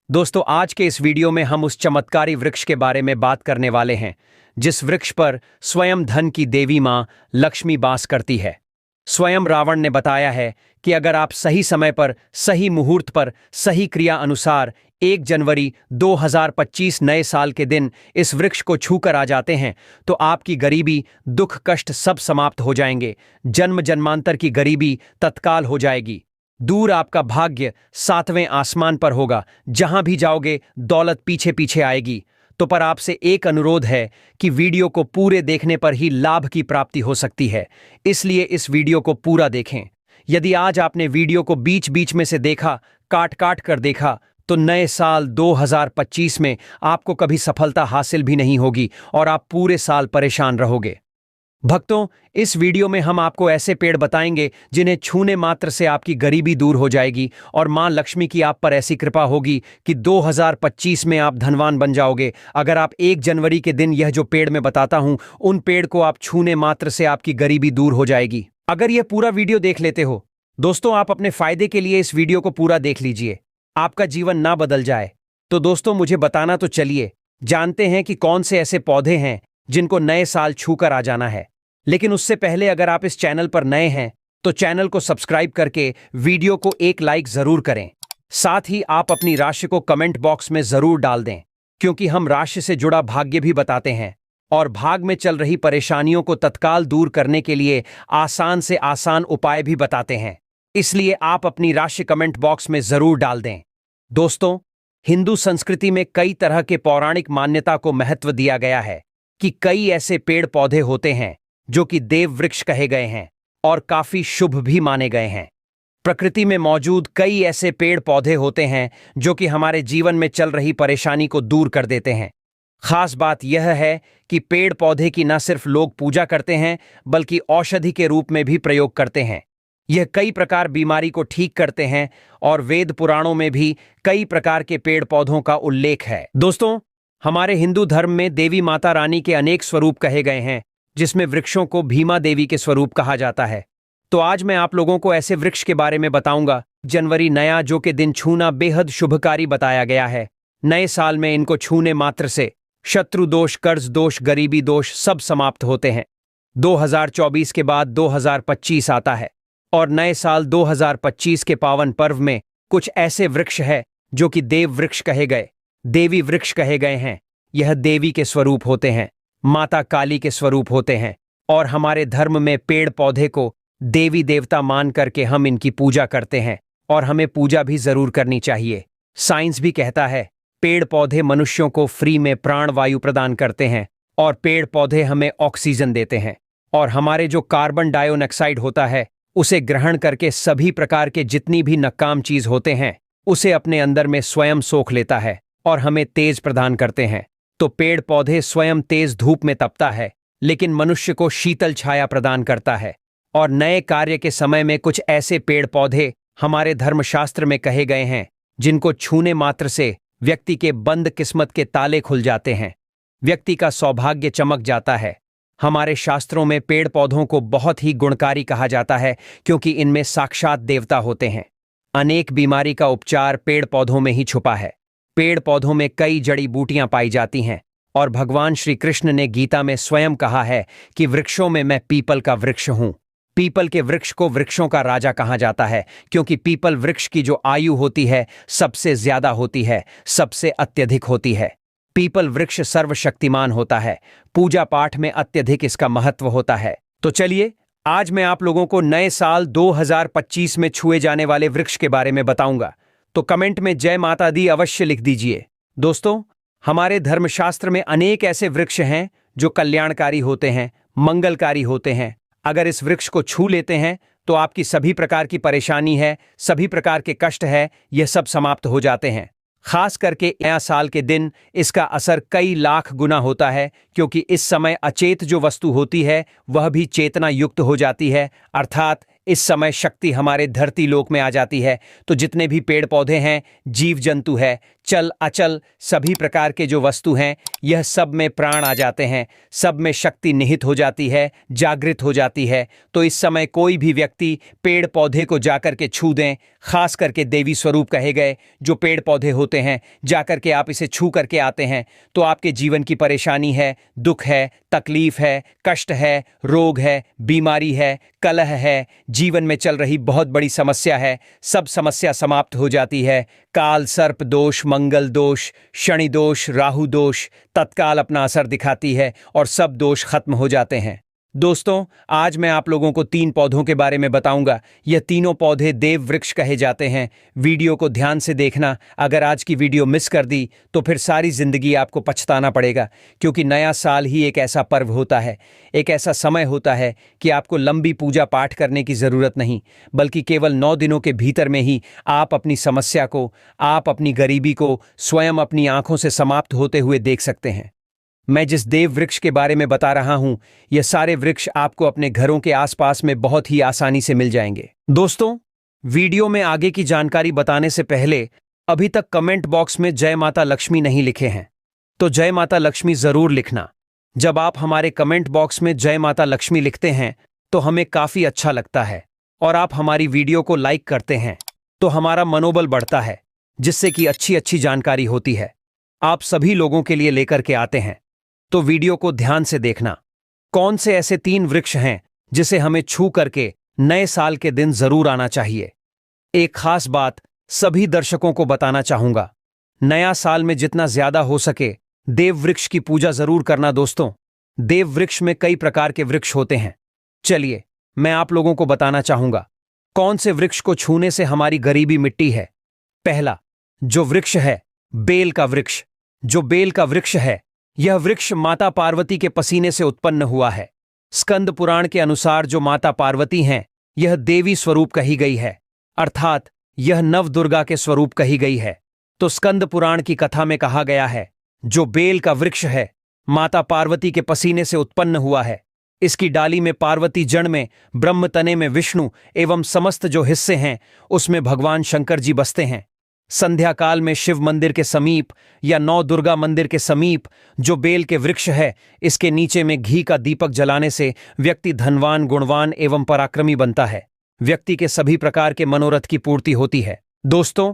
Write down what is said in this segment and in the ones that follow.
दोस्तों, आज के इस वीडियो में हम उस चमत्कारी वृक्ष के बारे में बात करने वाले हैं जिस वृक्ष पर स्वयं धन की देवी मां लक्ष्मी वास करती है। स्वयं रावण ने बताया है कि अगर आप सही समय पर, सही मुहूर्त पर, सही क्रिया अनुसार 1 जनवरी 2025 नए साल के दिन इस वृक्ष को छूकर आ जाते हैं तो आपकी गरीबी, दुख, कष्ट सब समाप्त हो जाएंगे। जन्म जन्मांतर की गरीबी तत्काल हो जाएगी। दूर आपका भाग्य 7वें आसमान पर होगा। जहां भी जाओगे दौलत पीछे पीछे आएगी। तो पर आपसे एक अनुरोध है कि वीडियो को पूरे देखने पर ही लाभ की प्राप्ति हो सकती है, इसलिए इस वीडियो को पूरा देखें। यदि आज आपने वीडियो को बीच बीच में से देखा, काट काट कर देखा, तो नए साल 2025 में आपको कभी सफलता हासिल भी नहीं होगी और आप पूरे साल परेशान रहोगे। भक्तों, इस वीडियो में हम आपको ऐसे पेड़ बताएंगे जिन्हें छूने मात्र से आपकी गरीबी दूर हो जाएगी और मां लक्ष्मी की आप पर ऐसी कृपा होगी कि 2025 में आप धनवान बन जाओगे। अगर आप 1 जनवरी के दिन यह जो पेड़ मैं बताता हूं, उन पेड़ को आप छूने मात्र से आपकी गरीबी दूर हो जाएगी। अगर यह पूरा वीडियो देख लेते हो दोस्तों, आप अपने फायदे के लिए इस वीडियो को पूरा देख लीजिए, आपका जीवन ना बदल जाए। तो दोस्तों, मुझे बताना तो चलिए जानते हैं कि कौन से ऐसे पौधे हैं जिनको नए साल छूकर आ जाना है। लेकिन उससे पहले अगर आप इस चैनल पर नए हैं तो चैनल को सब्सक्राइब करके वीडियो को एक लाइक जरूर करें। साथ ही आप अपनी राशि को कमेंट बॉक्स में जरूर डाल दें, क्योंकि हम राशि से जुड़ा भाग्य भी बताते हैं और भाग में चल रही परेशानियों को तत्काल दूर करने के लिए आसान से आसान उपाय भी बताते हैं। इसलिए आप अपनी राशि कमेंट बॉक्स में जरूर डाल दें। दोस्तों, हिंदू संस्कृति में कई तरह के पौराणिक मान्यता को महत्व दिया गया है कि कई ऐसे पेड़ पौधे होते हैं जो कि देव वृक्ष कहे गए हैं और काफी शुभ भी माने गए हैं। प्रकृति में मौजूद कई ऐसे पेड़ पौधे होते हैं जो कि हमारे जीवन में चल रही परेशानी को दूर कर देते हैं। खास बात यह है कि पेड़ पौधे की न सिर्फ लोग पूजा करते हैं बल्कि औषधि के रूप में भी प्रयोग करते हैं। यह कई प्रकार बीमारी को ठीक करते हैं और वेद पुराणों में भी कई प्रकार के पेड़ पौधों का उल्लेख है। दोस्तों, हमारे हिंदू धर्म में देवी माता रानी के अनेक स्वरूप कहे गए हैं, जिसमें वृक्षों को भीमा देवी के स्वरूप कहा जाता है। तो आज मैं आप लोगों को ऐसे वृक्ष के बारे में बताऊंगा जनवरी नया जो के दिन छूना बेहद शुभकारी बताया गया है। नए साल में इनको छूने मात्र से शत्रु दोष, कर्ज दोष, गरीबी दोष सब समाप्त होते हैं। 2024 के बाद 2025 आता है और नए साल 2025 के पावन पर्व में कुछ ऐसे वृक्ष है जो कि देव वृक्ष कहे गए, देवी वृक्ष कहे गए हैं। यह देवी के स्वरूप होते हैं, माता काली के स्वरूप होते हैं और हमारे धर्म में पेड़ पौधे को देवी देवता मान करके हम इनकी पूजा करते हैं और हमें पूजा भी जरूर करनी चाहिए। साइंस भी कहता है पेड़ पौधे मनुष्यों को फ्री में प्राण वायु प्रदान करते हैं और पेड़ पौधे हमें ऑक्सीजन देते हैं और हमारे जो कार्बन डाइऑक्साइड होता है उसे ग्रहण करके सभी प्रकार के जितनी भी नकाम चीज होते हैं उसे अपने अंदर में स्वयं सोख लेता है और हमें तेज प्रदान करते हैं। तो पेड़ पौधे स्वयं तेज धूप में तपता है लेकिन मनुष्य को शीतल छाया प्रदान करता है। और नए कार्य के समय में कुछ ऐसे पेड़ पौधे हमारे धर्मशास्त्र में कहे गए हैं जिनको छूने मात्र से व्यक्ति के बंद किस्मत के ताले खुल जाते हैं, व्यक्ति का सौभाग्य चमक जाता है। हमारे शास्त्रों में पेड़ पौधों को बहुत ही गुणकारी कहा जाता है क्योंकि इनमें साक्षात देवता होते हैं। अनेक बीमारी का उपचार पेड़ पौधों में ही छुपा है। पेड़ पौधों में कई जड़ी बूटियां पाई जाती हैं और भगवान श्री कृष्ण ने गीता में स्वयं कहा है कि वृक्षों में मैं पीपल का वृक्ष हूं। पीपल के वृक्ष को वृक्षों का राजा कहा जाता है क्योंकि पीपल वृक्ष की जो आयु होती है सबसे ज्यादा होती है, सबसे अत्यधिक होती है। पीपल वृक्ष सर्वशक्तिमान होता है, पूजा पाठ में अत्यधिक इसका महत्व होता है। तो चलिए आज मैं आप लोगों को नए साल 2025 में छुए जाने वाले वृक्ष के बारे में बताऊंगा, तो कमेंट में जय माता दी अवश्य लिख दीजिए। दोस्तों, हमारे धर्मशास्त्र में अनेक ऐसे वृक्ष हैं जो कल्याणकारी होते हैं, मंगलकारी होते हैं। अगर इस वृक्ष को छू लेते हैं तो आपकी सभी प्रकार की परेशानी है, सभी प्रकार के कष्ट है, यह सब समाप्त हो जाते हैं। खास करके नया साल के दिन इसका असर कई लाख गुना होता है क्योंकि इस समय अचेत जो वस्तु होती है वह भी चेतना युक्त हो जाती है, अर्थात इस समय शक्ति हमारे धरती लोक में आ जाती है। तो जितने भी पेड़ पौधे हैं, जीव जंतु है, चल अचल सभी प्रकार के जो वस्तु हैं, यह सब में प्राण आ जाते हैं, सब में शक्ति निहित हो जाती है, जागृत हो जाती है। तो इस समय कोई भी व्यक्ति पेड़ पौधे को जाकर के छू दें, खास करके देवी स्वरूप कहे गए जो पेड़ पौधे होते हैं, जाकर के आप इसे छू करके आते हैं तो आपके जीवन की परेशानी है, दुख है, तकलीफ है, कष्ट है, रोग है, बीमारी है, कलह है, जीवन में चल रही बहुत बड़ी समस्या है, सब समस्या समाप्त हो जाती है। काल सर्प दोष, मंगल दोष, शनि दोष, राहु दोष तत्काल अपना असर दिखाती है और सब दोष खत्म हो जाते हैं। दोस्तों, आज मैं आप लोगों को 3 पौधों के बारे में बताऊंगा। यह तीनों पौधे देव वृक्ष कहे जाते हैं। वीडियो को ध्यान से देखना। अगर आज की वीडियो मिस कर दी तो फिर सारी जिंदगी आपको पछताना पड़ेगा, क्योंकि नया साल ही एक ऐसा पर्व होता है, एक ऐसा समय होता है कि आपको लंबी पूजा पाठ करने की जरूरत नहीं, बल्कि केवल 9 दिनों के भीतर में ही आप अपनी समस्या को, आप अपनी गरीबी को स्वयं अपनी आंखों से समाप्त होते हुए देख सकते हैं। मैं जिस देव वृक्ष के बारे में बता रहा हूं, यह सारे वृक्ष आपको अपने घरों के आसपास में बहुत ही आसानी से मिल जाएंगे। दोस्तों, वीडियो में आगे की जानकारी बताने से पहले अभी तक कमेंट बॉक्स में जय माता लक्ष्मी नहीं लिखे हैं तो जय माता लक्ष्मी जरूर लिखना। जब आप हमारे कमेंट बॉक्स में जय माता लक्ष्मी लिखते हैं तो हमें काफी अच्छा लगता है, और आप हमारी वीडियो को लाइक करते हैं तो हमारा मनोबल बढ़ता है, जिससे कि अच्छी अच्छी जानकारी होती है, आप सभी लोगों के लिए लेकर के आते हैं। तो वीडियो को ध्यान से देखना। कौन से ऐसे 3 वृक्ष हैं जिसे हमें छू करके नए साल के दिन जरूर आना चाहिए। एक खास बात सभी दर्शकों को बताना चाहूंगा, नया साल में जितना ज्यादा हो सके देव वृक्ष की पूजा जरूर करना। दोस्तों, देव वृक्ष में कई प्रकार के वृक्ष होते हैं। चलिए, मैं आप लोगों को बताना चाहूंगा कौन से वृक्ष को छूने से हमारी गरीबी मिटती है। पहला जो वृक्ष है, बेल का वृक्ष। जो बेल का वृक्ष है, यह वृक्ष माता पार्वती के पसीने से उत्पन्न हुआ है। स्कंद पुराण के अनुसार जो माता पार्वती हैं, यह देवी स्वरूप कही गई है, अर्थात यह नवदुर्गा के स्वरूप कही गई है। तो स्कंद पुराण की कथा में कहा गया है, जो बेल का वृक्ष है, माता पार्वती के पसीने से उत्पन्न हुआ है। इसकी डाली में पार्वती, जड़ में ब्रह्म, तने में विष्णु एवं समस्त जो हिस्से हैं उसमें भगवान शंकर जी बसते हैं। संध्या काल में शिव मंदिर के समीप या नौ दुर्गा मंदिर के समीप जो बेल के वृक्ष है, इसके नीचे में घी का दीपक जलाने से व्यक्ति धनवान, गुणवान एवं पराक्रमी बनता है। व्यक्ति के सभी प्रकार के मनोरथ की पूर्ति होती है। दोस्तों,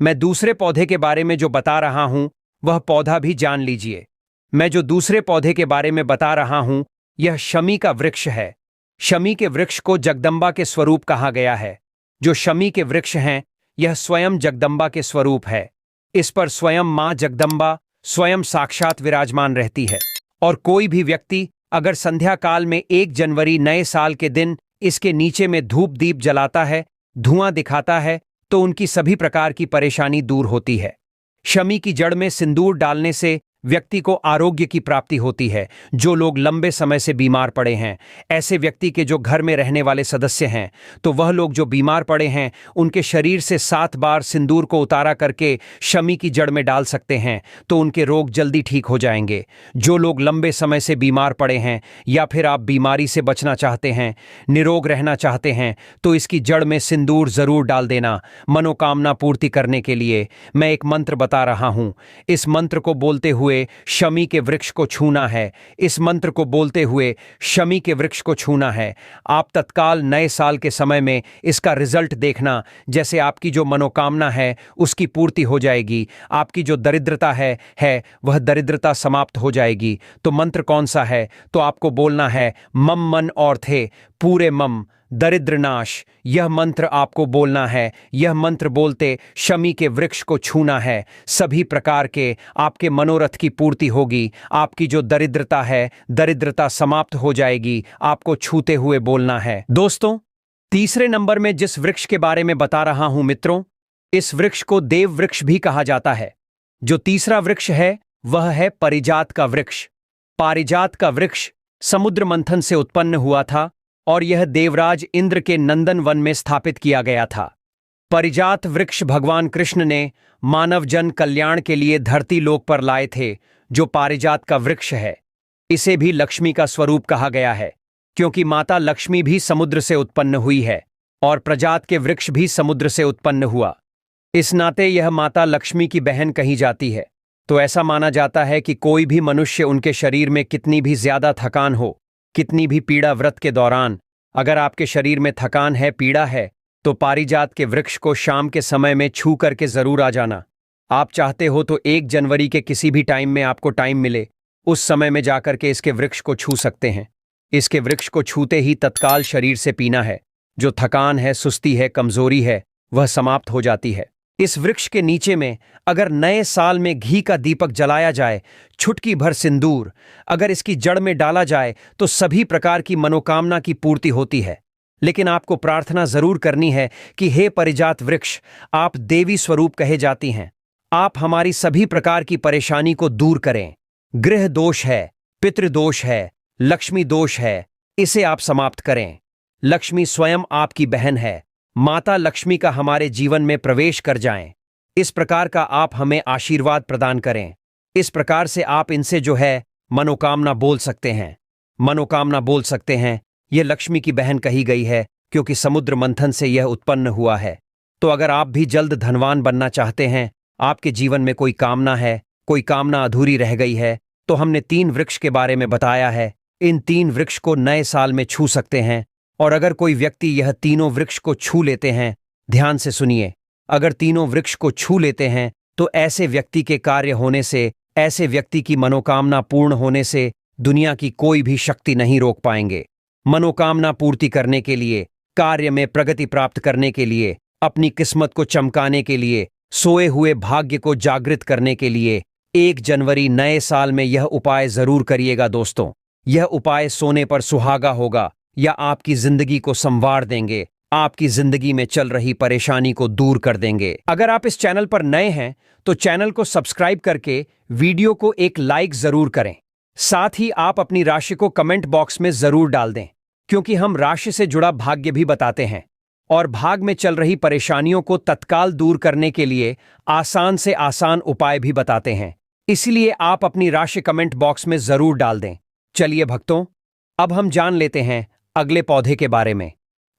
मैं दूसरे पौधे के बारे में जो बता रहा हूं वह पौधा भी जान लीजिए। मैं जो दूसरे पौधे के बारे में बता रहा हूं यह शमी का वृक्ष है। शमी के वृक्ष को जगदम्बा के स्वरूप कहा गया है। जो शमी के वृक्ष हैं, यह स्वयं जगदम्बा के स्वरूप है। इस पर स्वयं मां जगदम्बा स्वयं साक्षात विराजमान रहती है। और कोई भी व्यक्ति अगर संध्या काल में 1 जनवरी नए साल के दिन इसके नीचे में धूप दीप जलाता है, धुआं दिखाता है, तो उनकी सभी प्रकार की परेशानी दूर होती है। शमी की जड़ में सिंदूर डालने से व्यक्ति को आरोग्य की प्राप्ति होती है। जो लोग लंबे समय से बीमार पड़े हैं, ऐसे व्यक्ति के जो घर में रहने वाले सदस्य हैं, तो वह लोग जो बीमार पड़े हैं उनके शरीर से 7 बार सिंदूर को उतारा करके शमी की जड़ में डाल सकते हैं, तो उनके रोग जल्दी ठीक हो जाएंगे। जो लोग लंबे समय से बीमार पड़े हैं या फिर आप बीमारी से बचना चाहते हैं, निरोग रहना चाहते हैं, तो इसकी जड़ में सिंदूर जरूर डाल देना। मनोकामना पूर्ति करने के लिए मैं एक मंत्र बता रहा हूं। इस मंत्र को बोलते हुए शमी के वृक्ष को छूना है। इस मंत्र को बोलते हुए शमी के वृक्ष को छूना है। आप तत्काल नए साल के समय में इसका रिजल्ट देखना। जैसे आपकी जो मनोकामना है उसकी पूर्ति हो जाएगी। आपकी जो दरिद्रता है वह दरिद्रता समाप्त हो जाएगी। तो मंत्र कौन सा है? तो आपको बोलना है मम मन और थे पूरे मम दरिद्र नाश। यह मंत्र आपको बोलना है। यह मंत्र बोलते शमी के वृक्ष को छूना है। सभी प्रकार के आपके मनोरथ की पूर्ति होगी। आपकी जो दरिद्रता है, दरिद्रता समाप्त हो जाएगी। आपको छूते हुए बोलना है। दोस्तों, तीसरे नंबर में जिस वृक्ष के बारे में बता रहा हूं मित्रों, इस वृक्ष को देव वृक्ष भी कहा जाता है। जो तीसरा वृक्ष है वह है पारिजात का वृक्ष। पारिजात का वृक्ष समुद्र मंथन से उत्पन्न हुआ था और यह देवराज इंद्र के नंदन वन में स्थापित किया गया था। पारिजात वृक्ष भगवान कृष्ण ने मानव जन कल्याण के लिए धरती लोक पर लाए थे। जो पारिजात का वृक्ष है, इसे भी लक्ष्मी का स्वरूप कहा गया है, क्योंकि माता लक्ष्मी भी समुद्र से उत्पन्न हुई है और प्रजात के वृक्ष भी समुद्र से उत्पन्न हुआ। इस नाते यह माता लक्ष्मी की बहन कही जाती है। तो ऐसा माना जाता है कि कोई भी मनुष्य उनके शरीर में कितनी भी ज्यादा थकान हो, कितनी भी पीड़ा व्रत के दौरान, अगर आपके शरीर में थकान है, पीड़ा है, तो पारिजात के वृक्ष को शाम के समय में छू करके जरूर आ जाना। आप चाहते हो तो 1 जनवरी के किसी भी टाइम में आपको टाइम मिले, उस समय में जाकर के इसके वृक्ष को छू सकते हैं। इसके वृक्ष को छूते ही तत्काल शरीर से पीना है। जो थकान है, सुस्ती है, कमजोरी है, वह समाप्त हो जाती है। इस वृक्ष के नीचे में अगर नए साल में घी का दीपक जलाया जाए, छुटकी भर सिंदूर अगर इसकी जड़ में डाला जाए तो सभी प्रकार की मनोकामना की पूर्ति होती है। लेकिन आपको प्रार्थना जरूर करनी है कि हे परिजात वृक्ष, आप देवी स्वरूप कहे जाती हैं, आप हमारी सभी प्रकार की परेशानी को दूर करें। गृह दोष है, पितृदोष है, लक्ष्मी दोष है, इसे आप समाप्त करें। लक्ष्मी स्वयं आपकी बहन है। माता लक्ष्मी का हमारे जीवन में प्रवेश कर जाएं। इस प्रकार का आप हमें आशीर्वाद प्रदान करें। इस प्रकार से आप इनसे जो है मनोकामना बोल सकते हैं। मनोकामना बोल सकते हैं। यह लक्ष्मी की बहन कही गई है क्योंकि समुद्र मंथन से यह उत्पन्न हुआ है। तो अगर आप भी जल्द धनवान बनना चाहते हैं, आपके जीवन में कोई कामना है, कोई कामना अधूरी रह गई है, तो हमने 3 वृक्ष के बारे में बताया है। इन 3 वृक्ष को नए साल में छू सकते हैं। और अगर कोई व्यक्ति यह तीनों वृक्ष को छू लेते हैं, ध्यान से सुनिए, अगर तीनों वृक्ष को छू लेते हैं तो ऐसे व्यक्ति के कार्य होने से, ऐसे व्यक्ति की मनोकामना पूर्ण होने से दुनिया की कोई भी शक्ति नहीं रोक पाएंगे। मनोकामना पूर्ति करने के लिए, कार्य में प्रगति प्राप्त करने के लिए, अपनी किस्मत को चमकाने के लिए, सोए हुए भाग्य को जागृत करने के लिए 1 जनवरी नए साल में यह उपाय जरूर करिएगा दोस्तों। यह उपाय सोने पर सुहागा होगा या आपकी जिंदगी को संवार देंगे, आपकी जिंदगी में चल रही परेशानी को दूर कर देंगे। अगर आप इस चैनल पर नए हैं तो चैनल को सब्सक्राइब करके वीडियो को एक लाइक जरूर करें। साथ ही आप अपनी राशि को कमेंट बॉक्स में जरूर डाल दें, क्योंकि हम राशि से जुड़ा भाग्य भी बताते हैं और भाग में चल रही परेशानियों को तत्काल दूर करने के लिए आसान से आसान उपाय भी बताते हैं। इसलिए आप अपनी राशि कमेंट बॉक्स में जरूर डाल दें। चलिए भक्तों, अब हम जान लेते हैं अगले पौधे के बारे में।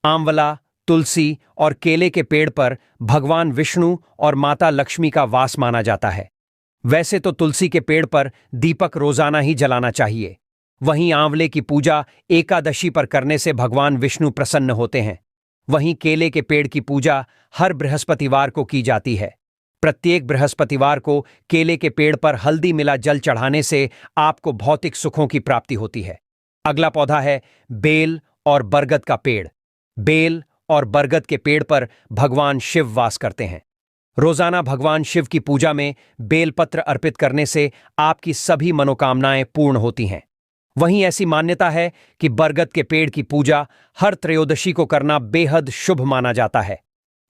आंवला, तुलसी और केले के पेड़ पर भगवान विष्णु और माता लक्ष्मी का वास माना जाता है। वैसे तो तुलसी के पेड़ पर दीपक रोजाना ही जलाना चाहिए। वहीं आंवले की पूजा एकादशी पर करने से भगवान विष्णु प्रसन्न होते हैं। वहीं केले के पेड़ की पूजा हर बृहस्पतिवार को की जाती है। प्रत्येक बृहस्पतिवार को केले के पेड़ पर हल्दी मिला जल चढ़ाने से आपको भौतिक सुखों की प्राप्ति होती है। अगला पौधा है बेल और बरगद का पेड़। बेल और बरगद के पेड़ पर भगवान शिव वास करते हैं। रोजाना भगवान शिव की पूजा में बेलपत्र अर्पित करने से आपकी सभी मनोकामनाएं पूर्ण होती हैं। वहीं ऐसी मान्यता है कि बरगद के पेड़ की पूजा हर त्रयोदशी को करना बेहद शुभ माना जाता है।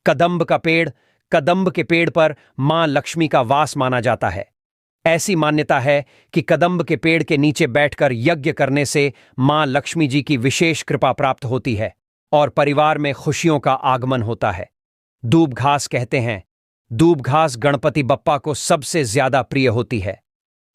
कदंब का पेड़, कदंब के पेड़ पर मां लक्ष्मी का वास माना जाता है। ऐसी मान्यता है कि कदंब के पेड़ के नीचे बैठकर यज्ञ करने से मां लक्ष्मी जी की विशेष कृपा प्राप्त होती है और परिवार में खुशियों का आगमन होता है। दूब घास कहते हैं, दूब घास गणपति बप्पा को सबसे ज्यादा प्रिय होती है।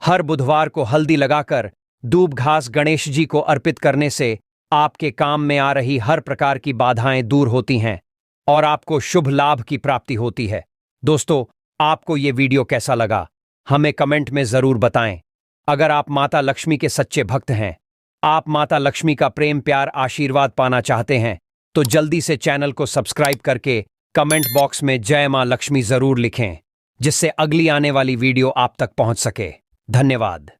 हर बुधवार को हल्दी लगाकर दूब घास गणेश जी को अर्पित करने से आपके काम में आ रही हर प्रकार की बाधाएं दूर होती हैं और आपको शुभ लाभ की प्राप्ति होती है। दोस्तों, आपको ये वीडियो कैसा लगा हमें कमेंट में जरूर बताएं। अगर आप माता लक्ष्मी के सच्चे भक्त हैं, आप माता लक्ष्मी का प्रेम प्यार आशीर्वाद पाना चाहते हैं, तो जल्दी से चैनल को सब्सक्राइब करके कमेंट बॉक्स में जय मां लक्ष्मी जरूर लिखें, जिससे अगली आने वाली वीडियो आप तक पहुंच सके। धन्यवाद।